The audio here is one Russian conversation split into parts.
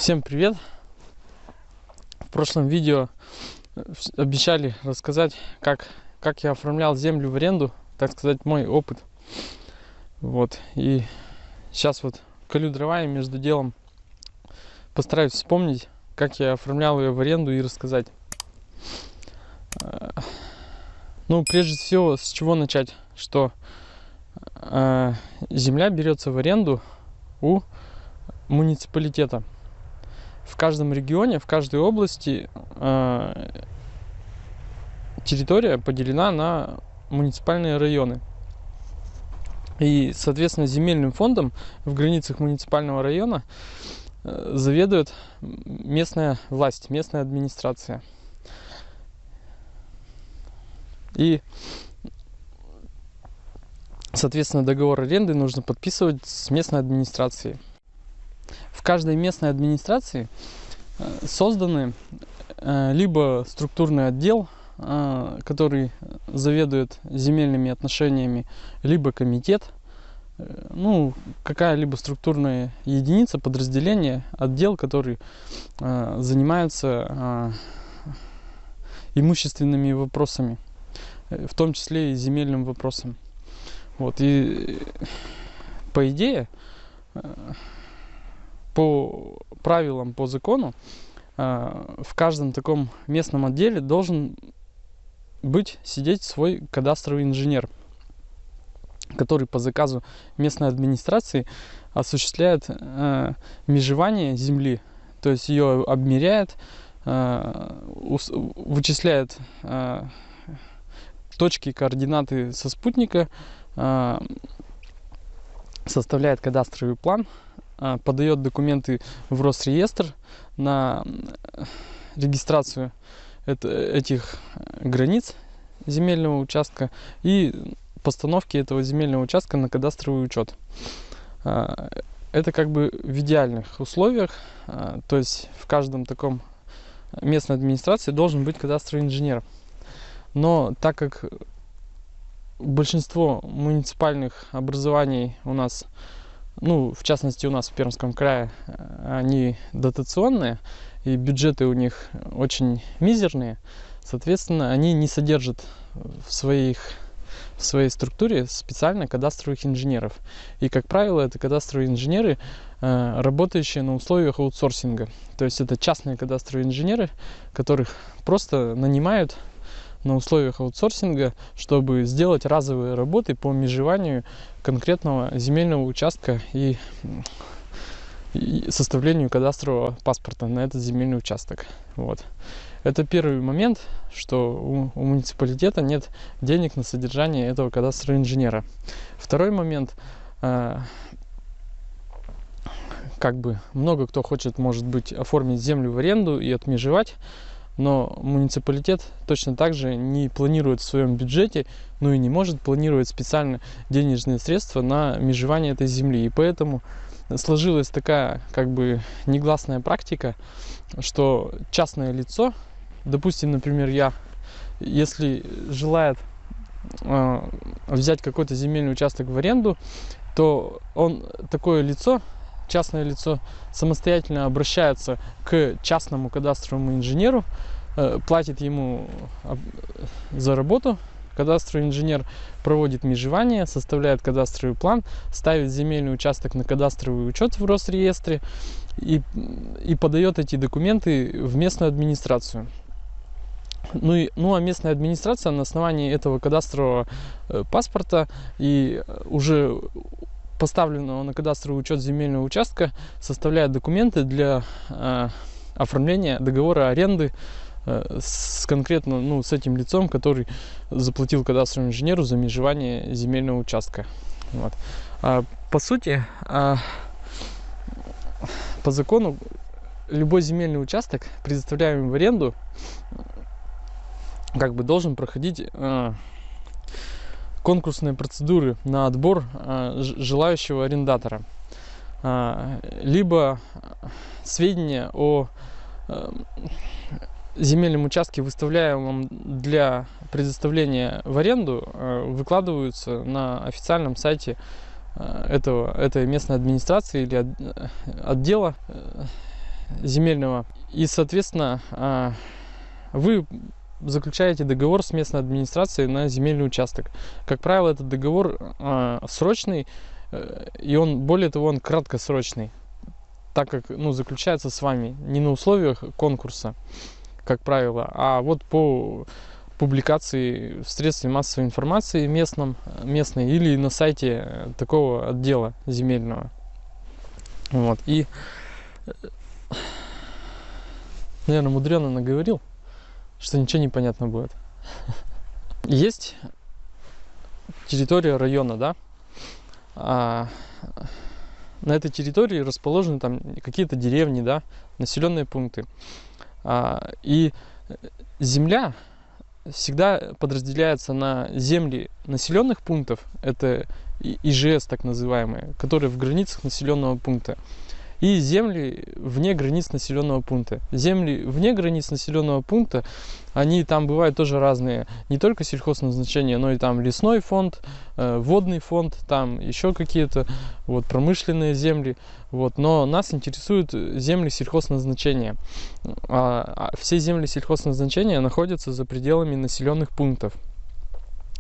Всем привет! В прошлом видео обещали рассказать, как я оформлял землю в аренду, так сказать, мой опыт. Вот, и сейчас вот колю дрова и между делом постараюсь вспомнить, как я оформлял ее в аренду и рассказать. Ну, прежде всего, с чего начать, что земля берется в аренду у муниципалитета. В каждом регионе, в каждой области территория поделена на муниципальные районы. И, соответственно, земельным фондом в границах муниципального района заведует местная власть, местная администрация. И, соответственно, договор аренды нужно подписывать с местной администрацией. В каждой местной администрации созданы либо структурный отдел, который заведует земельными отношениями, либо комитет, ну, какая-либо структурная единица, подразделение, отдел, который занимается имущественными вопросами, в том числе и земельным вопросом. Вот, и по идее, по правилам, по закону, в каждом таком местном отделе должен сидеть свой кадастровый инженер, который по заказу местной администрации осуществляет межевание земли, то есть ее обмеряет, вычисляет точки, координаты со спутника, составляет кадастровый план, подает документы в Росреестр на регистрацию этих границ земельного участка и постановки этого земельного участка на кадастровый учет. Это как бы в идеальных условиях, то есть в каждом таком местной администрации должен быть кадастровый инженер. Но так как большинство муниципальных образований у нас, ну, в частности, у нас в Пермском крае, они дотационные, и бюджеты у них очень мизерные, соответственно, они не содержат в своей структуре специально кадастровых инженеров. И, как правило, это кадастровые инженеры, работающие на условиях аутсорсинга. То есть это частные кадастровые инженеры, которых просто нанимают на условиях аутсорсинга, чтобы сделать разовые работы по межеванию конкретного земельного участка и составлению кадастрового паспорта на этот земельный участок. Вот. Это первый момент, что у муниципалитета нет денег на содержание этого кадастрового инженера. Второй момент, как бы много кто хочет, может быть, оформить землю в аренду и отмежевать, но муниципалитет точно так же не планирует в своем бюджете, ну и не может планировать специально денежные средства на межевание этой земли. И поэтому сложилась такая как бы негласная практика, что частное лицо, допустим, например, если желает взять какой-то земельный участок в аренду, то такое лицо, частное лицо, самостоятельно обращается к частному кадастровому инженеру, платит ему за работу. Кадастровый инженер проводит межевание, составляет кадастровый план, ставит земельный участок на кадастровый учет в Росреестре и подает эти документы в местную администрацию. Ну а местная администрация на основании этого кадастрового паспорта и уже поставленного на кадастровый учет земельного участка составляет документы для оформления договора аренды конкретно с этим лицом, который заплатил кадастровому инженеру за межевание земельного участка. Вот. По сути, по закону, любой земельный участок, предоставляемый в аренду, как бы должен проходить конкурсные процедуры на отбор желающего арендатора. Либо сведения о земельном участке, выставляемом для предоставления в аренду, выкладываются на официальном сайте этой местной администрации или отдела земельного. И, соответственно, вы заключаете договор с местной администрацией на земельный участок. Как правило, этот договор срочный, и он, более того, он краткосрочный, так как заключается с вами не на условиях конкурса, как правило, а вот по публикации в средстве массовой информации местной или на сайте такого отдела земельного. Вот. И, наверное, мудрено наговорил, что ничего не понятно будет. Есть территория района, да? На этой территории расположены там какие-то деревни, да, населенные пункты. И земля всегда подразделяется на земли населенных пунктов, это ИЖС так называемые, которые в границах населенного пункта, и земли вне границ населенного пункта. Земли вне границ населенного пункта, они там бывают тоже разные, не только сельхозназначения, но и там лесной фонд, водный фонд, там еще какие-то вот промышленные земли. Вот. Но нас интересуют земли сельхозназначения. Все земли сельхозназначения находятся за пределами населенных пунктов.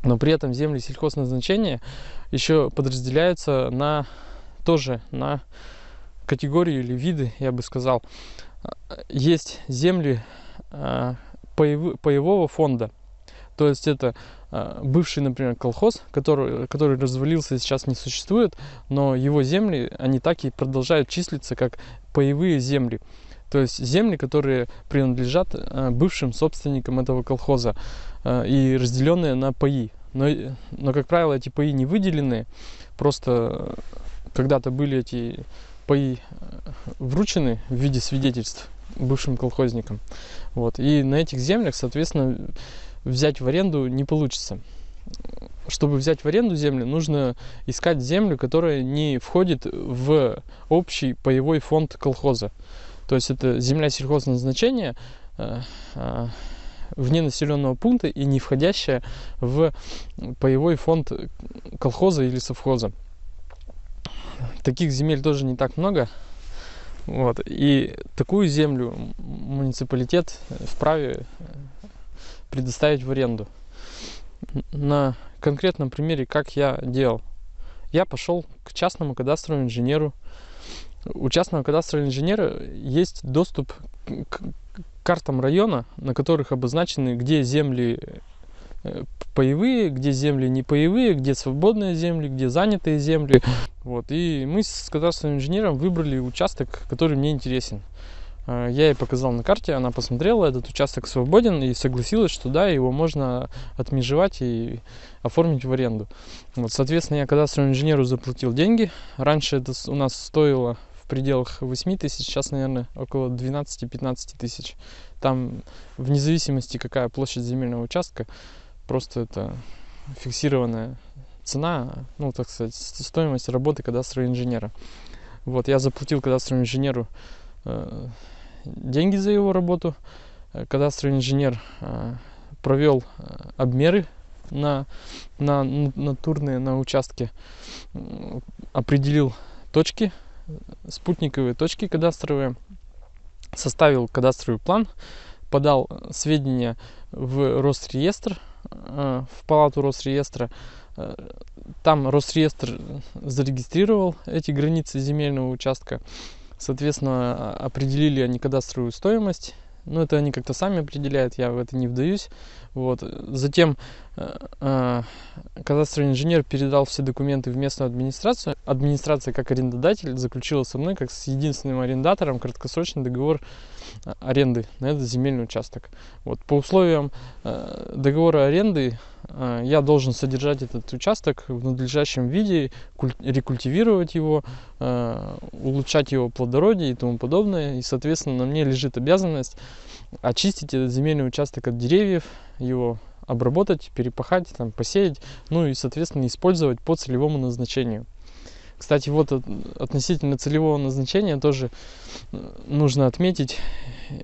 Но при этом земли сельхозназначения еще подразделяются на категории или виды, я бы сказал. Есть земли паевого фонда. То есть это бывший, например, колхоз, который развалился и сейчас не существует, но его земли, они так и продолжают числиться как паевые земли. То есть земли, которые принадлежат бывшим собственникам этого колхоза и разделенные на паи. Но, как правило, эти паи не выделены, просто когда-то были эти паи вручены в виде свидетельств бывшим колхозникам. Вот. И на этих землях, соответственно, взять в аренду не получится. Чтобы взять в аренду землю, нужно искать землю, которая не входит в общий паевой фонд колхоза. То есть это земля сельхозназначения вне населенного пункта и не входящая в паевой фонд колхоза или совхоза. Таких земель тоже не так много. Вот. И такую землю муниципалитет вправе предоставить в аренду. На конкретном примере, как я делал. Я пошел к частному кадастровому инженеру. У частного кадастрового инженера есть доступ к картам района, на которых обозначены, где земли паевые, где земли не паевые, где свободные земли, где занятые земли. Вот. И мы с кадастровым инженером выбрали участок, который мне интересен. Я ей показал на карте, она посмотрела, этот участок свободен и согласилась, что да, его можно отмежевать и оформить в аренду. Вот, соответственно, я кадастровому инженеру заплатил деньги. Раньше это у нас стоило в пределах 8 тысяч, сейчас, наверное, около 12-15 тысяч. Там, вне зависимости, какая площадь земельного участка, просто это фиксированная цена, ну, так сказать, стоимость работы кадастрового инженера. Вот, я заплатил кадастровому инженеру деньги за его работу. Кадастровый инженер провел обмеры натурные на участке, определил точки, спутниковые точки кадастровые, составил кадастровый план, подал сведения в Росреестр, в палату Росреестра. Там Росреестр зарегистрировал эти границы земельного участка. Соответственно, определили они кадастровую стоимость. Но это они как-то сами определяют, я в это не вдаюсь. Вот. Затем кадастровый инженер передал все документы в местную администрацию. Администрация, как арендодатель, заключила со мной, как с единственным арендатором, краткосрочный договор аренды на этот земельный участок. Вот. По условиям договора аренды я должен содержать этот участок в надлежащем виде, рекультивировать его, улучшать его плодородие и тому подобное. И, соответственно, на мне лежит обязанность очистить этот земельный участок от деревьев, его обработать, перепахать, там, посеять, ну и, соответственно, использовать по целевому назначению. Кстати, вот относительно целевого назначения тоже нужно отметить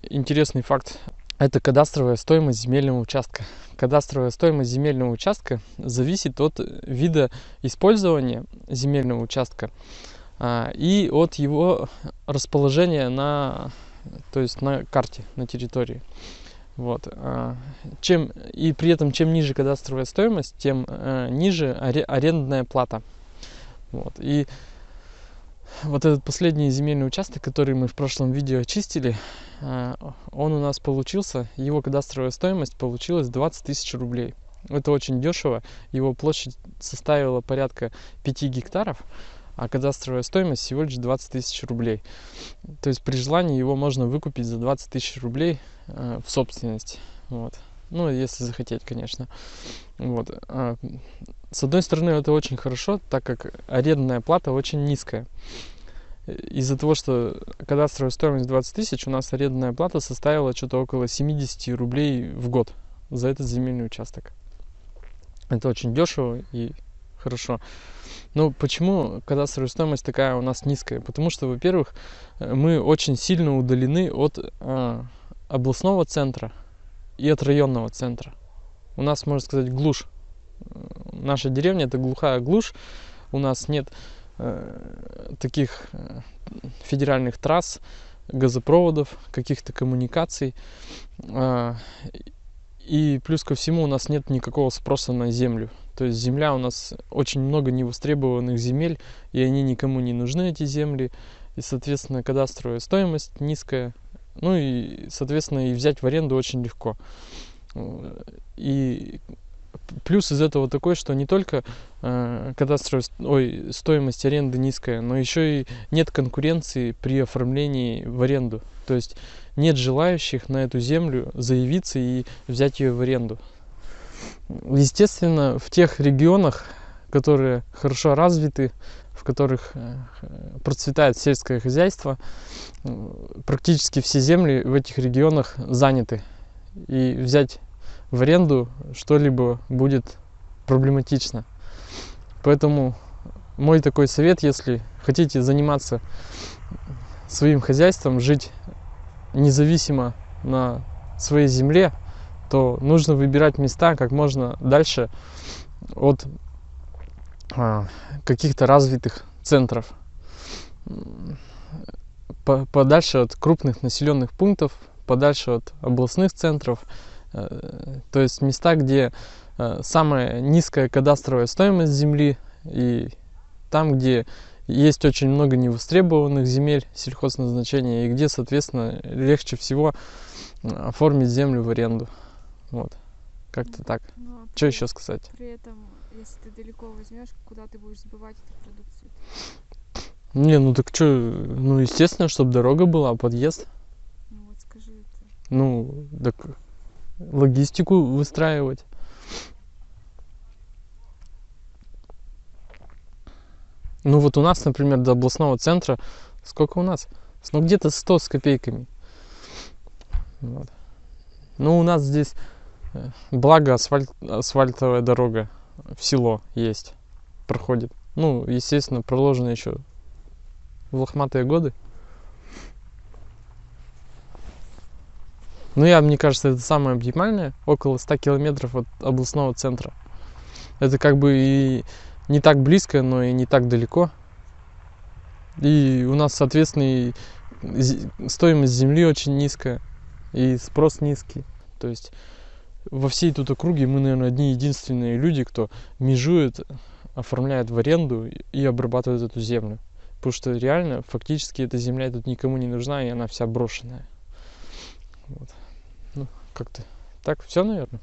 интересный факт. Это кадастровая стоимость земельного участка. Кадастровая стоимость земельного участка зависит от вида использования земельного участка и от его расположения на то есть на карте, на территории. Вот. И при этом, чем ниже кадастровая стоимость, тем ниже арендная плата. Вот. И вот этот последний земельный участок, который мы в прошлом видео очистили, он у нас получился, его кадастровая стоимость получилась 20 тысяч рублей. Это очень дешево, его площадь составила порядка 5 гектаров, а кадастровая стоимость всего лишь 20 тысяч рублей. То есть при желании его можно выкупить за 20 тысяч рублей в собственность. Вот. Ну, если захотеть, конечно. Вот. С одной стороны, это очень хорошо, так как арендная плата очень низкая. Из-за того, что кадастровая стоимость 20 тысяч, у нас арендная плата составила что-то около 70 рублей в год за этот земельный участок. Это очень дешево и хорошо. Но почему кадастровая стоимость такая у нас низкая? Потому что, во-первых, мы очень сильно удалены от областного центра и от районного центра. У нас, можно сказать, глушь. Наша деревня — это глухая глушь. У нас нет таких федеральных трасс, газопроводов, каких-то коммуникаций. И плюс ко всему у нас нет никакого спроса на землю. То есть земля у нас очень много невостребованных земель, и они никому не нужны, эти земли. И, соответственно, кадастровая стоимость низкая. Ну и, соответственно, и взять в аренду очень легко. И плюс из этого такой, что не только стоимость аренды низкая, но еще и нет конкуренции при оформлении в аренду. То есть нет желающих на эту землю заявиться и взять ее в аренду. Естественно, в тех регионах, которые хорошо развиты, в которых процветает сельское хозяйство, практически все земли в этих регионах заняты. И взять в аренду что-либо будет проблематично. Поэтому мой такой совет: если хотите заниматься своим хозяйством, жить независимо на своей земле, то нужно выбирать места как можно дальше от каких-то развитых центров, подальше от крупных населенных пунктов, подальше от областных центров. То есть места, где самая низкая кадастровая стоимость земли, и там, где есть очень много невостребованных земель сельхозназначения, и где, соответственно, легче всего оформить землю в аренду. Вот. Как-то так. Что еще сказать? При этом, если ты далеко возьмешь, куда ты будешь сбывать эту продукцию? Не, ну так что, ну естественно, чтобы дорога была, подъезд. Ну вот скажи это. Ну, так логистику выстраивать. Ну вот у нас, например, до областного центра, сколько у нас? Ну где-то 100 с копейками. Вот. Ну у нас здесь, благо, асфальтовая дорога в село есть, проходит. Ну, естественно, проложена еще в лохматые годы. Ну, мне кажется, это самое оптимальное, около 100 километров от областного центра. Это как бы и не так близко, но и не так далеко. И у нас, соответственно, и стоимость земли очень низкая, и спрос низкий. То есть во всей тут округе мы, наверное, одни единственные люди, кто межует, оформляет в аренду и обрабатывает эту землю. Потому что реально, фактически, эта земля тут никому не нужна, и она вся брошенная. Вот. Ну, как-то так, все, наверное.